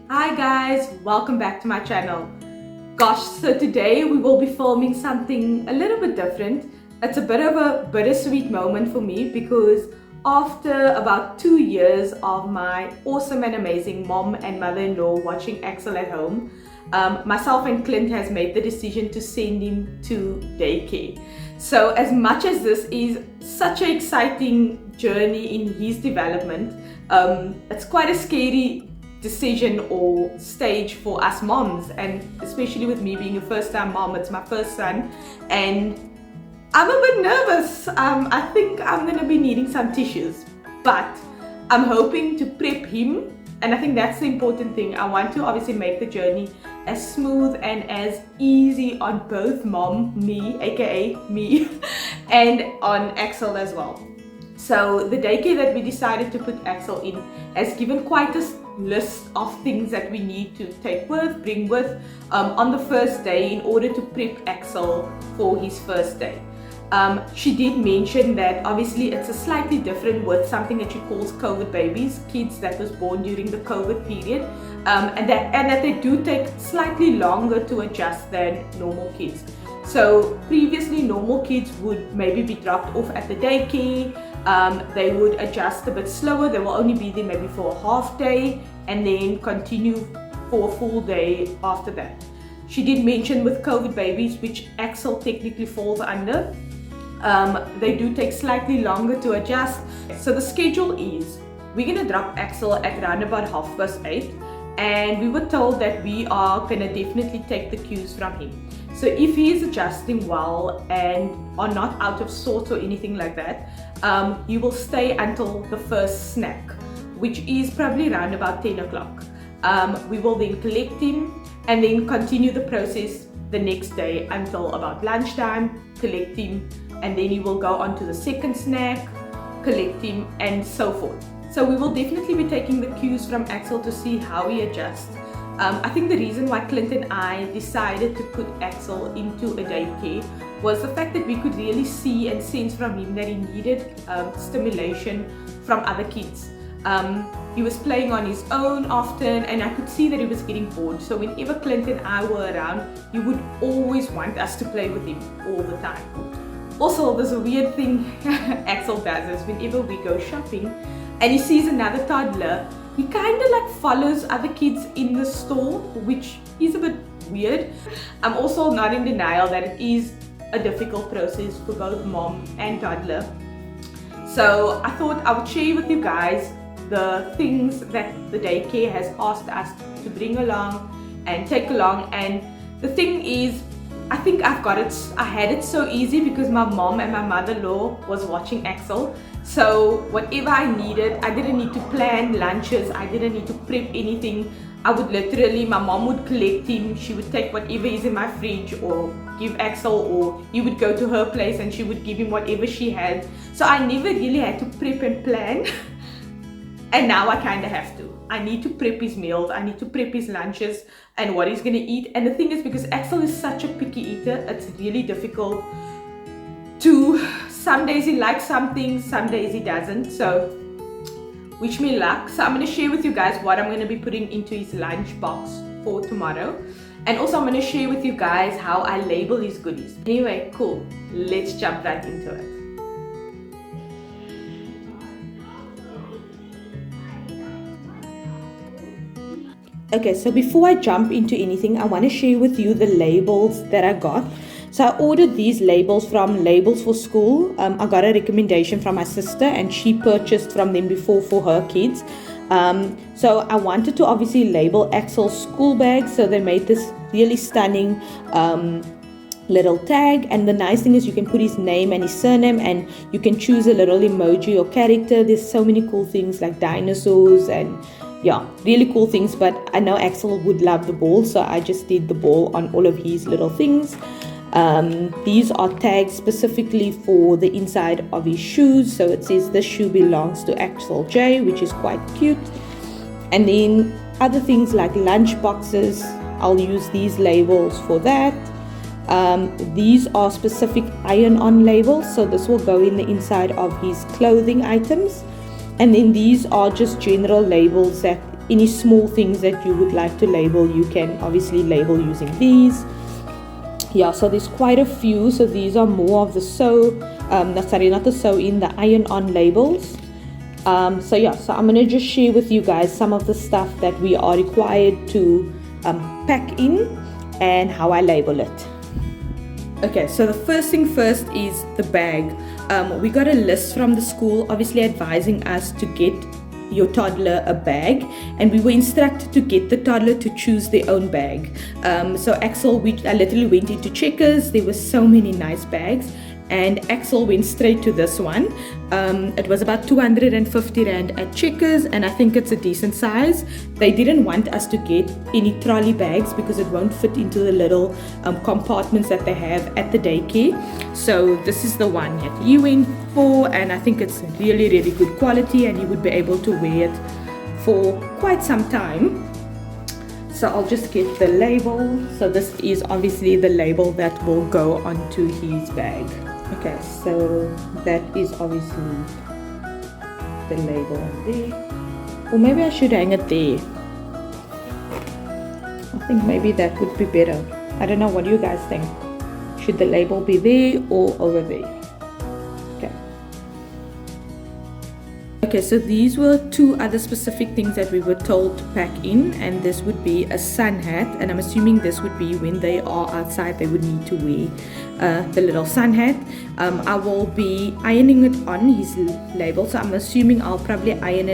Hi guys, welcome back to my channel. Gosh, so today we will be filming something a little bit different. It's a bit of a bittersweet moment for me because after about 2 years of my awesome and amazing mom and mother-in-law watching Axel at home, myself and Clint has made the decision to send him to daycare. So as much as this is such an exciting journey in his development, it's quite a scary decision or stage for us moms, and especially with me being a first-time mom. It's my first son and I'm a bit nervous. I think I'm gonna be needing some tissues, but I'm hoping to prep him, and I think that's the important thing. I want to obviously make the journey as smooth and as easy on both me, aka me, and on Axel as well. So the daycare that we decided to put Axel in has given quite a list of things that we need to bring with on the first day in order to prep Axel for his first day. She did mention that obviously it's a slightly different with something that she calls COVID babies, kids that was born during the COVID period, and that they do take slightly longer to adjust than normal kids. So previously normal kids would maybe be dropped off at the daycare. They would adjust a bit slower. They will only be there maybe for a half day and then continue for a full day after that. She did mention with COVID babies, which Axel technically falls under, they do take slightly longer to adjust. So the schedule is, we're gonna drop Axel at around about 8:30, and we were told that we are gonna definitely take the cues from him. So if he is adjusting well and are not out of sorts or anything like that, he will stay until the first snack, which is probably around about 10 o'clock. We will then collect him and then continue the process the next day until about lunchtime, collect him, and then he will go on to the second snack, collect him, and so forth. So we will definitely be taking the cues from Axel to see how he adjusts. I think the reason why Clint and I decided to put Axel into a daycare was the fact that we could really see and sense from him that he needed stimulation from other kids. He was playing on his own often, and I could see that he was getting bored. So whenever Clint and I were around, he would always want us to play with him all the time. Also, there's a weird thing Axel does is whenever we go shopping and he sees another toddler, he kind of like follows other kids in the store, which is a bit weird. I'm also not in denial that it is a difficult process for both mom and toddler. So I thought I would share with you guys the things that the daycare has asked us to bring along and take along. And the thing is, I think I had it so easy because my mom and my mother-in-law was watching Axel. So whatever I needed, I didn't need to plan lunches, I didn't need to prep anything. I would literally, my mom would collect him, she would take whatever is in my fridge or give Axel, or he would go to her place and she would give him whatever she had. So I never really had to prep and plan. And now I kind of have to. I need to prep his meals, I need to prep his lunches and what he's gonna eat. And the thing is, because Axel is such a picky eater, it's really difficult to, some days he likes something, some days he doesn't. So wish me luck. So I'm gonna share with you guys what I'm gonna be putting into his lunch box for tomorrow. And also I'm gonna share with you guys how I label his goodies. Anyway, cool. Let's jump right into it. Okay, so before I jump into anything, I want to share with you the labels that I got. So I ordered these labels from Labels for School. I got a recommendation from my sister and she purchased from them before for her kids. So I wanted to obviously label Axel's school bag. So they made this really stunning little tag, and the nice thing is you can put his name and his surname, and you can choose a little emoji or character. There's so many cool things like dinosaurs and yeah, really cool things. But I know Axel would love the ball, so I just did the ball on all of his little things. These are tags specifically for the inside of his shoes. So it says this shoe belongs to Axel J, which is quite cute. And then other things like lunch boxes, I'll use these labels for that. These are specific iron-on labels, so this will go in the inside of his clothing items. And then these are just general labels that any small things that you would like to label, you can obviously label using these. Yeah, so there's quite a few. So these are more of the not the sew in, the iron on labels. So yeah, so I'm gonna just share with you guys some of the stuff that we are required to pack in and how I label it. Okay, so the first thing first is the bag. We got a list from the school obviously advising us to get your toddler a bag, and we were instructed to get the toddler to choose their own bag. So Axel, I literally went into Checkers. There were so many nice bags, and Axel went straight to this one. It was about 250 Rand at Checkers, and I think it's a decent size. They didn't want us to get any trolley bags because it won't fit into the little compartments that they have at the daycare. So this is the one that he went for, and I think it's really, really good quality, and he would be able to wear it for quite some time. So I'll just get the label. So this is obviously the label that will go onto his bag. Okay, so that is obviously the label there. Or maybe I should hang it there. I think maybe that would be better. I don't know, what do you guys think? Should the label be there or over there? Okay, so these were two other specific things that we were told to pack in, and this would be a sun hat, and I'm assuming this would be when they are outside, they would need to wear the little sun hat. I will be ironing it on his label, so I'm assuming I'll probably iron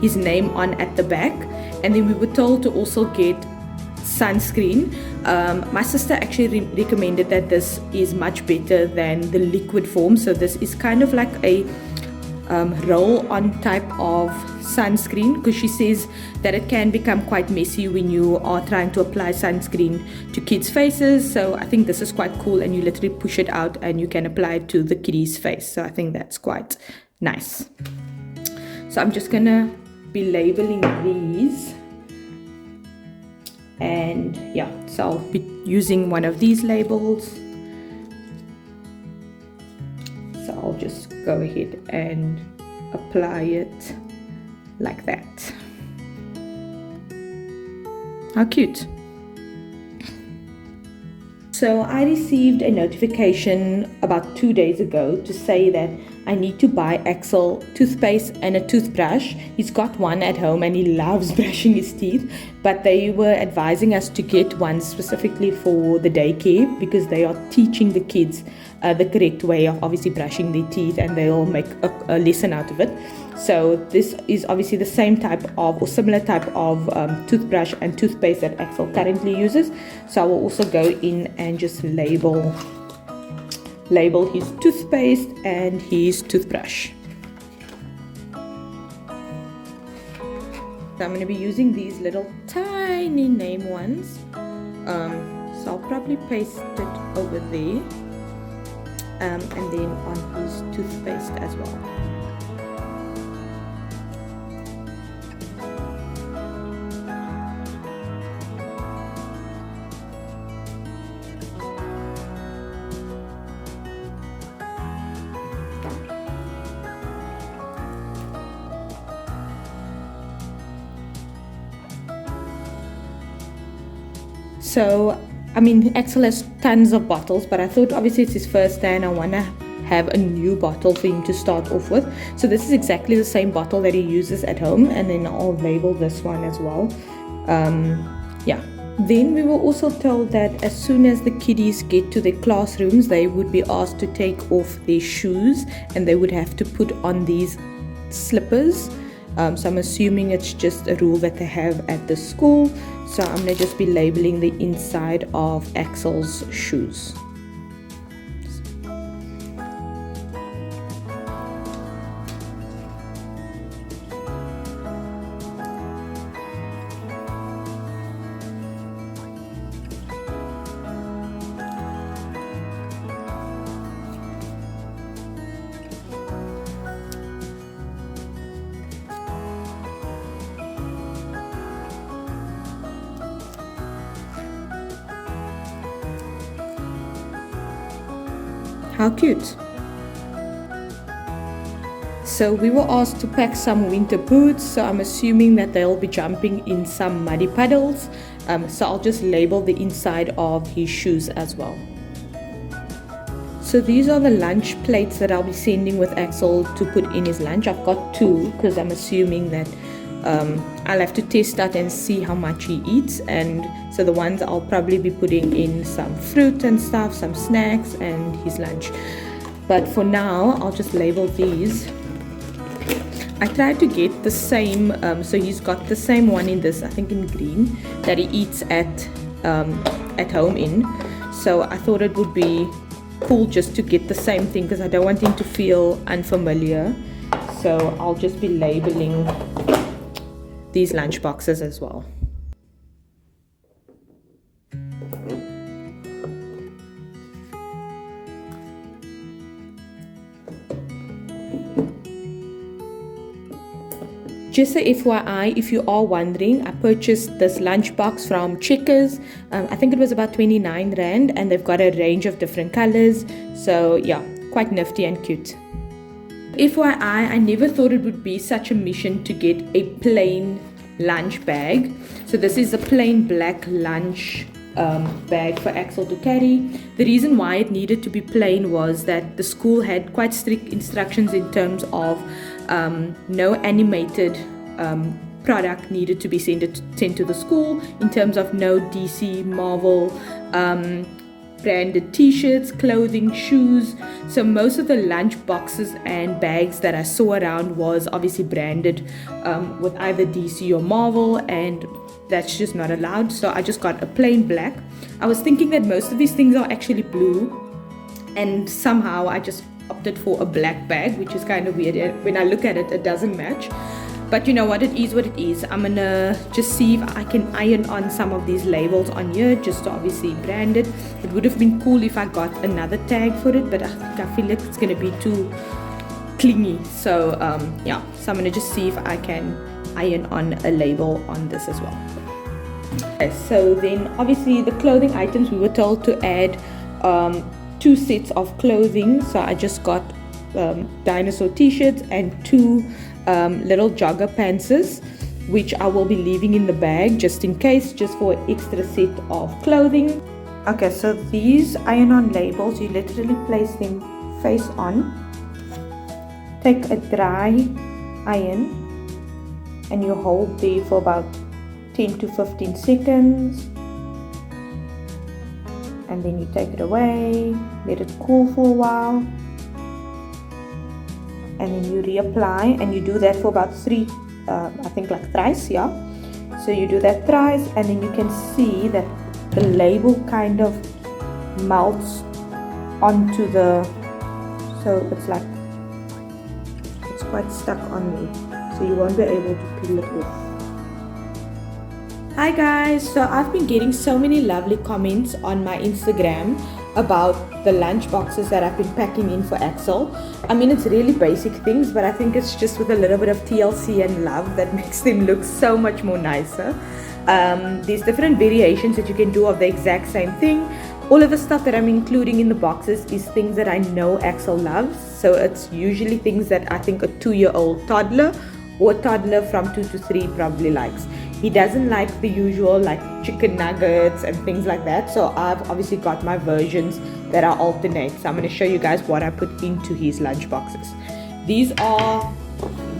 his name on at the back. And then we were told to also get sunscreen. My sister actually recommended that this is much better than the liquid form, so this is kind of like a roll-on type of sunscreen, because she says that it can become quite messy when you are trying to apply sunscreen to kids' faces. So I think this is quite cool, and you literally push it out and you can apply it to the kiddie's face. So I think that's quite nice. So I'm just gonna be labeling these, and yeah, so I'll be using one of these labels. So I'll just go ahead and apply it like that. How cute. So I received a notification about 2 days ago to say that I need to buy Axel toothpaste and a toothbrush. He's got one at home and he loves brushing his teeth, but they were advising us to get one specifically for the daycare because they are teaching the kids the correct way of obviously brushing their teeth, and they'll make a lesson out of it. So this is obviously the same type of or similar type of toothbrush and toothpaste that Axel currently uses. So I will also go in and just label his toothpaste and his toothbrush. So I'm going to be using these little tiny name ones. So I'll probably paste it over there. And then on his toothpaste as well. So I mean, Axel has tons of bottles, but I thought obviously it's his first day and I want to have a new bottle for him to start off with. So this is exactly the same bottle that he uses at home, and then I'll label this one as well. Yeah. Then we were also told that as soon as the kiddies get to their classrooms, they would be asked to take off their shoes and they would have to put on these slippers. So I'm assuming it's just a rule that they have at the school. So I'm going to just be labeling the inside of Axel's shoes. How cute. so we were asked to pack some winter boots, so I'm assuming that they'll be jumping in some muddy puddles. So I'll just label the inside of his shoes as well. So these are the lunch plates that I'll be sending with Axel to put in his lunch. I've got 2 because I'm assuming that I'll have to test out and see how much he eats. And so the ones I'll probably be putting in some fruit and stuff, some snacks and his lunch. But for now, I'll just label these. I tried to get the same, so he's got the same one in this, I think in green, that he eats at home in. So I thought it would be cool just to get the same thing because I don't want him to feel unfamiliar. So I'll just be labeling these lunch boxes as well. Just a FYI, if you are wondering, I purchased this lunchbox from Checkers. I think it was about 29 Rand, and they've got a range of different colors. So yeah, quite nifty and cute. FYI, I never thought it would be such a mission to get a plain lunch bag. So this is a plain black lunch bag for Axel to carry. The reason why it needed to be plain was that the school had quite strict instructions in terms of no animated product needed to be sent to the school, in terms of no DC, Marvel, branded t-shirts, clothing, shoes. So most of the lunch boxes and bags that I saw around was obviously branded with either DC or Marvel, and that's just not allowed. So I just got a plain black. I was thinking that most of these things are actually blue, and somehow I just opted for a black bag, which is kind of weird. When I look at it, it doesn't match. But you know what, it is what it is. I'm gonna just see if I can iron on some of these labels on here, just to obviously brand it. It would have been cool if I got another tag for it, but I feel like it's gonna be too clingy. So yeah, so I'm gonna just see if I can iron on a label on this as well. Okay, so then obviously the clothing items, we were told to add 2 sets of clothing. So I just got dinosaur t-shirts and 2 little jogger pantses, which I will be leaving in the bag just in case, just for an extra set of clothing. Okay, so these iron-on labels, you literally place them face on, take a dry iron, and you hold there for about 10 to 15 seconds, and then you take it away, let it cool for a while, and then you reapply, and you do that for about 3, I think like thrice, yeah. So you do that thrice, and then you can see that the label kind of melts onto the, so it's like, it's quite stuck on me, so you won't be able to peel it off. Hi guys, so I've been getting so many lovely comments on my Instagram about the lunch boxes that I've been packing in for Axel. I mean, it's really basic things, but I think it's just with a little bit of TLC and love that makes them look so much more nicer. There's different variations that you can do of the exact same thing. All of the stuff that I'm including in the boxes is things that I know Axel loves. So it's usually things that I think a 2-year-old toddler or a toddler from 2 to 3 probably likes. He doesn't like the usual like chicken nuggets and things like that. So I've obviously got my versions that are alternate. So I'm going to show you guys what I put into his lunch boxes. These are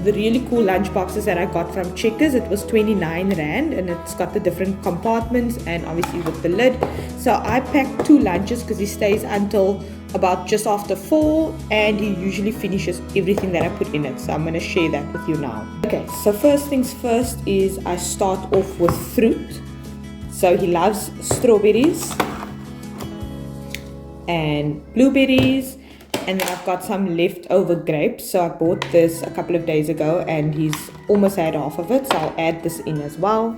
the really cool lunch boxes that I got from Checkers. It was 29 Rand, and it's got the different compartments and obviously with the lid. So I packed 2 lunches because he stays until about just after 4, and he usually finishes everything that I put in it. So I'm going to share that with you now. Okay, so first things first is I start off with fruit. So he loves strawberries and blueberries, and then I've got some leftover grapes. So I bought this a couple of days ago and he's almost had half of it, so I'll add this in as well.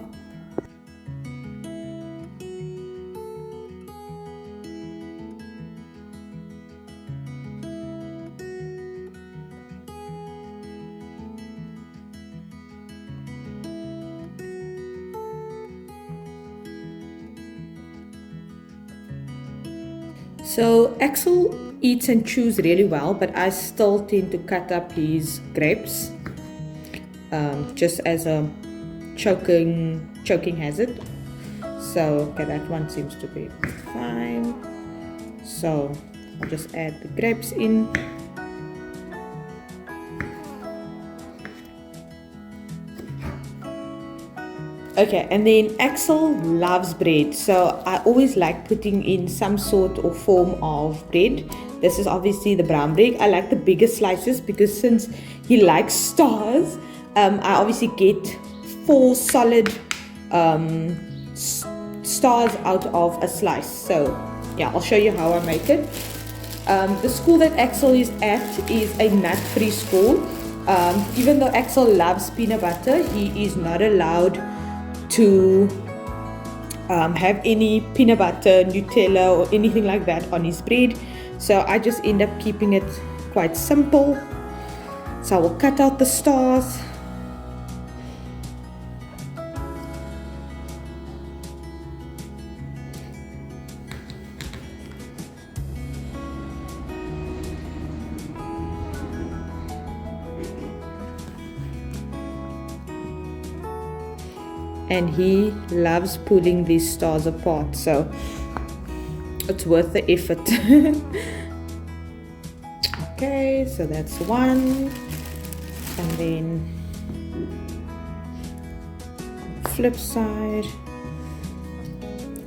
So Axel eats and chews really well, but I still tend to cut up his grapes just as a choking hazard. So okay, that one seems to be fine. So I'll just add the grapes in. Okay, and then Axel loves bread, so I always like putting in some sort or form of bread. This is obviously the brown bread. I like the bigger slices because since he likes stars, I obviously get 4 solid stars out of a slice. So yeah, I'll show you how I make it. The school that Axel is at is a nut-free school. Even though Axel loves peanut butter, he is not allowed to have any peanut butter, Nutella or anything like that on his bread. So I just end up keeping it quite simple. So I will cut out the stars. And he loves pulling these stars apart, so it's worth the effort. Okay, so that's one, and then flip side,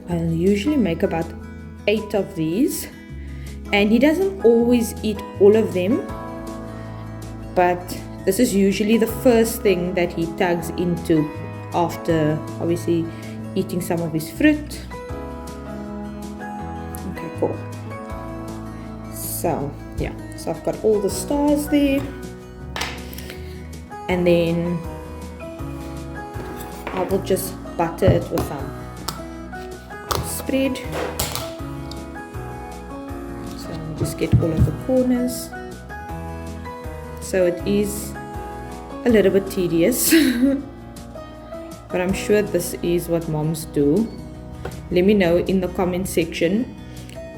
I'll usually make about 8 of these, and he doesn't always eat all of them, but this is usually the first thing that he tugs into after obviously eating some of his fruit. Okay, cool. So yeah, so I've got all the stars there, and then I will just butter it with some spread. So I'll just get all of the corners. So it is a little bit tedious. But I'm sure this is what moms do. Let me know in the comment section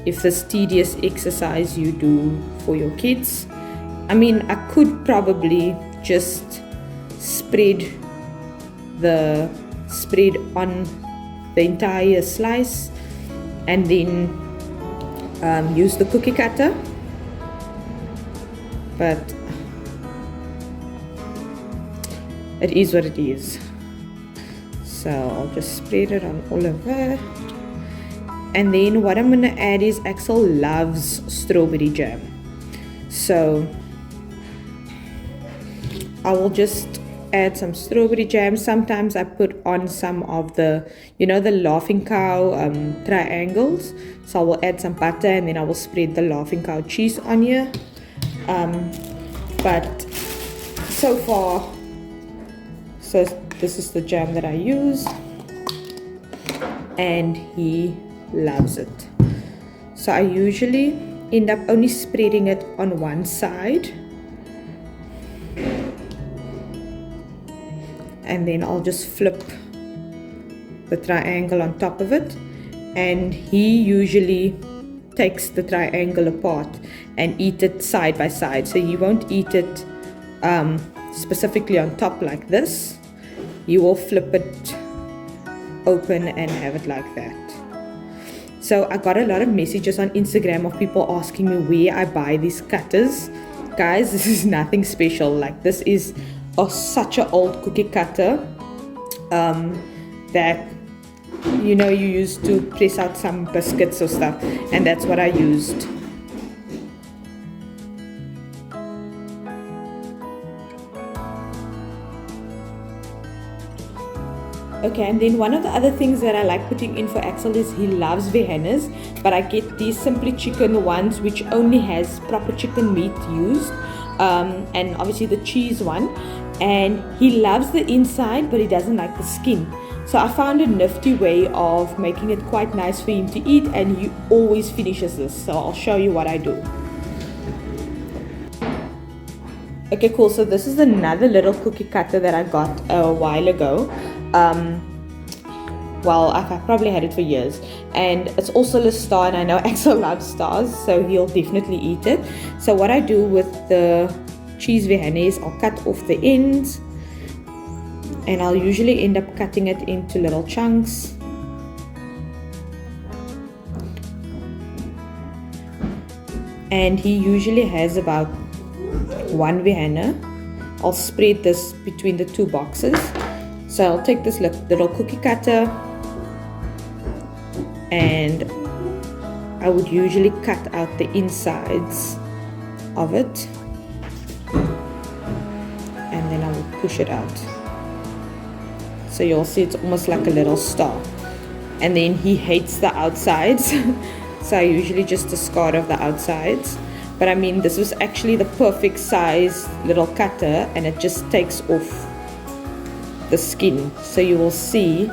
if this tedious exercise you do for your kids. I mean, I could probably just spread on the entire slice and then use the cookie cutter, but it is what it is. So I'll just spread it on all of it. And then what I'm going to add is Axel loves strawberry jam. So I will just add some strawberry jam. Sometimes I put on some of the, the Laughing Cow triangles. So I will add some butter and then I will spread the Laughing Cow cheese on here. But so far, this is the jam that I use, and he loves it. So I usually end up only spreading it on one side, and then I'll just flip the triangle on top of it, and he usually takes the triangle apart and eat it side by side. So he won't eat it specifically on top like this. You will flip it open and have it like that. So I got a lot of messages on Instagram of people asking me where I buy these cutters. Guys, this is nothing special. Like, this is such an old cookie cutter that you used to press out some biscuits or stuff, and that's what I used. Okay, and then one of the other things that I like putting in for Axel is he loves veganas, but I get these Simply Chicken ones which only has proper chicken meat used, and obviously the cheese one, and he loves the inside but he doesn't like the skin. So I found a nifty way of making it quite nice for him to eat, and he always finishes this. So I'll show you what I do. Okay, cool. So this is another little cookie cutter that I got a while ago. well, I've probably had it for years, and it's also a star, and I know Axel loves stars, so he'll definitely eat it. So what I do with the cheese vihane is I'll cut off the ends, and I'll usually end up cutting it into little chunks. And he usually has about 1 vihane. I'll spread this between the 2 boxes. So I'll take this little cookie cutter, and I would usually cut out the insides of it, and then I will push it out. So you'll see it's almost like a little star. And then he hates the outsides. So I usually just discard of the outsides. But I mean, this was actually the perfect size little cutter, and it just takes off the skin. So you will see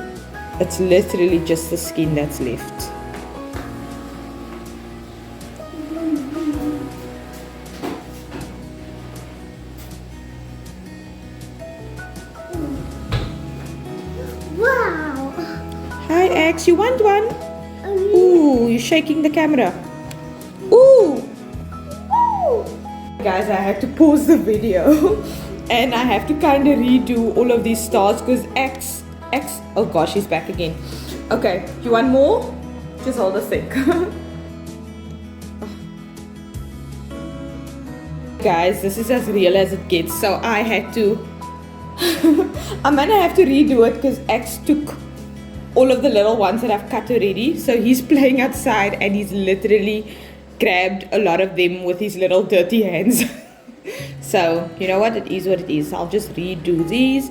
it's literally just the skin that's left. Wow! Hi Ax, you want one? Ooh, you're shaking the camera. Ooh! Guys, I had to pause the video and I have to kind of redo all of these stars because X, oh gosh, he's back again. Okay, you want more? Just hold a sec. Guys, this is as real as it gets, so I had to I'm gonna have to redo it because X took all of the little ones that I've cut already. So he's playing outside and he's literally grabbed a lot of them with his little dirty hands. So you know what, it is what it is. I'll just redo these.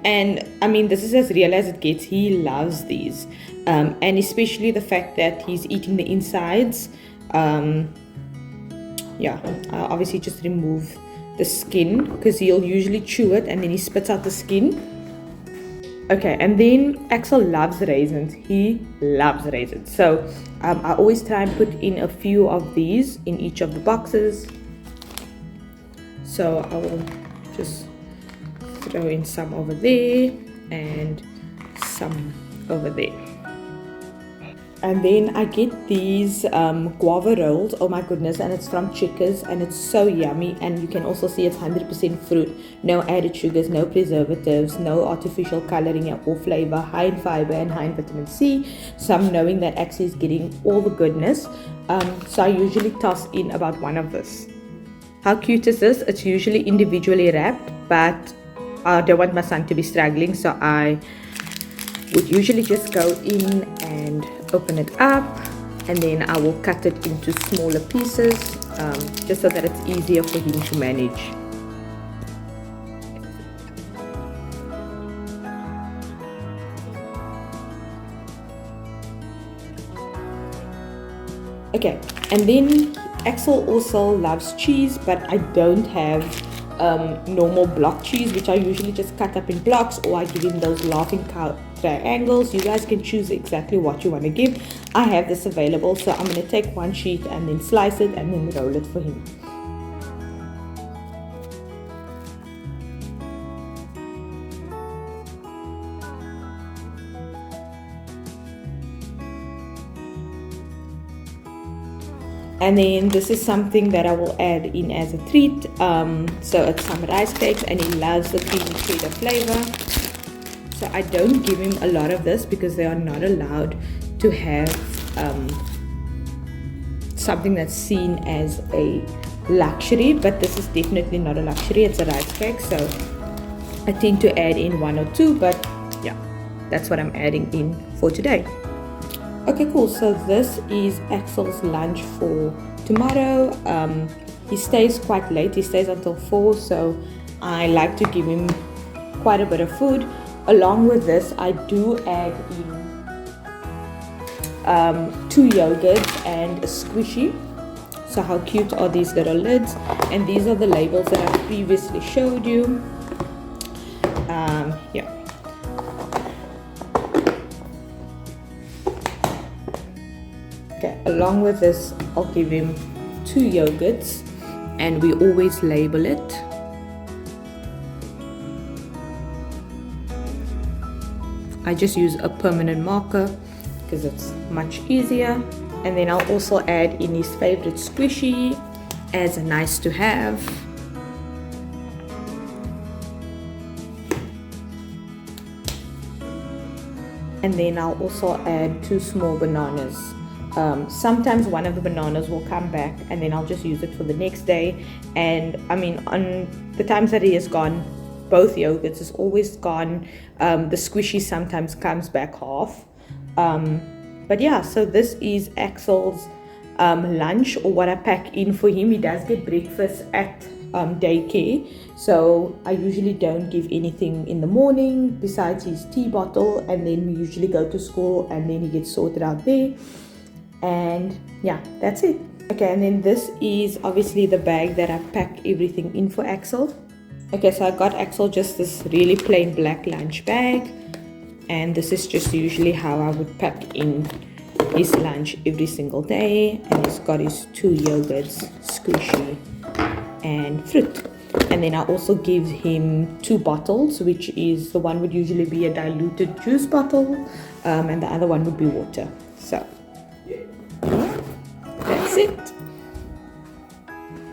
And I mean, this is as real as it gets. He loves these, and especially the fact that he's eating the insides. Yeah, I'll obviously just remove the skin because he'll usually chew it and then he spits out the skin. Okay, and then Axel loves raisins. He loves raisins. So I always try and put in a few of these in each of the boxes. So I will just throw in some over there and some over there. And then I get these guava rolls. Oh my goodness, and it's from Checkers and it's so yummy. And you can also see it's 100% fruit, no added sugars, no preservatives, no artificial coloring or flavor, high in fiber and high in vitamin C. So I'm knowing that actually is getting all the goodness. So I usually toss in about one of this. How cute is this? It's usually individually wrapped, but I don't want my son to be struggling, so I would usually just go in and open it up, and then I will cut it into smaller pieces, just so that it's easier for him to manage. Okay, and then Axel also loves cheese, but I don't have normal block cheese, which I usually just cut up in blocks, or I give him those laughing cow triangles. You guys can choose exactly what you want to give. I have this available, so I'm going to take one sheet and then slice it and then roll it for him. And then this is something that I will add in as a treat. So it's some rice cakes, and he loves the creamy cheddar flavor. So I don't give him a lot of this because they are not allowed to have something that's seen as a luxury. But this is definitely not a luxury, it's a rice cake. So I tend to add in 1 or 2, but yeah, that's what I'm adding in for today. Okay, cool. So this is Axel's lunch for tomorrow. He stays quite late. He stays until 4, so I like to give him quite a bit of food. Along with this, I do add in 2 yogurts and a squishy. So how cute are these little lids? And these are the labels that I previously showed you. Yeah. Okay, along with this, I'll give him 2 yogurts, and we always label it. I just use a permanent marker because it's much easier. And then I'll also add in his favorite squishy as a nice to have. And then I'll also add 2 small bananas. Sometimes one of the bananas will come back and then I'll just use it for the next day. And I mean, on the times that he has gone, both yogurts is always gone. The squishy sometimes comes back half. But yeah, so this is Axel's lunch, or what I pack in for him. He does get breakfast at daycare, so I usually don't give anything in the morning besides his tea bottle, and then we usually go to school and then he gets sorted out there. And yeah, that's it. Okay, and then this is obviously the bag that I pack everything in for Axel. Okay, so I got Axel just this really plain black lunch bag, and this is just usually how I would pack in his lunch every single day. And he's got his 2 yogurts, squishy and fruit. And then I also give him 2 bottles, which is, the one would usually be a diluted juice bottle, and the other one would be water. So yeah, that's it.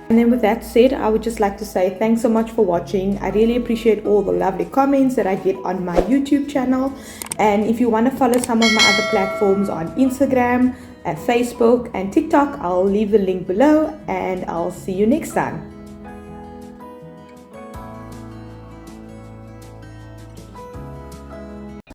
And then with that said, I would just like to say thanks so much for watching. I really appreciate all the lovely comments that I get on my YouTube channel. And if you want to follow some of my other platforms on Instagram, Facebook and TikTok, I'll leave the link below, and I'll see you next time.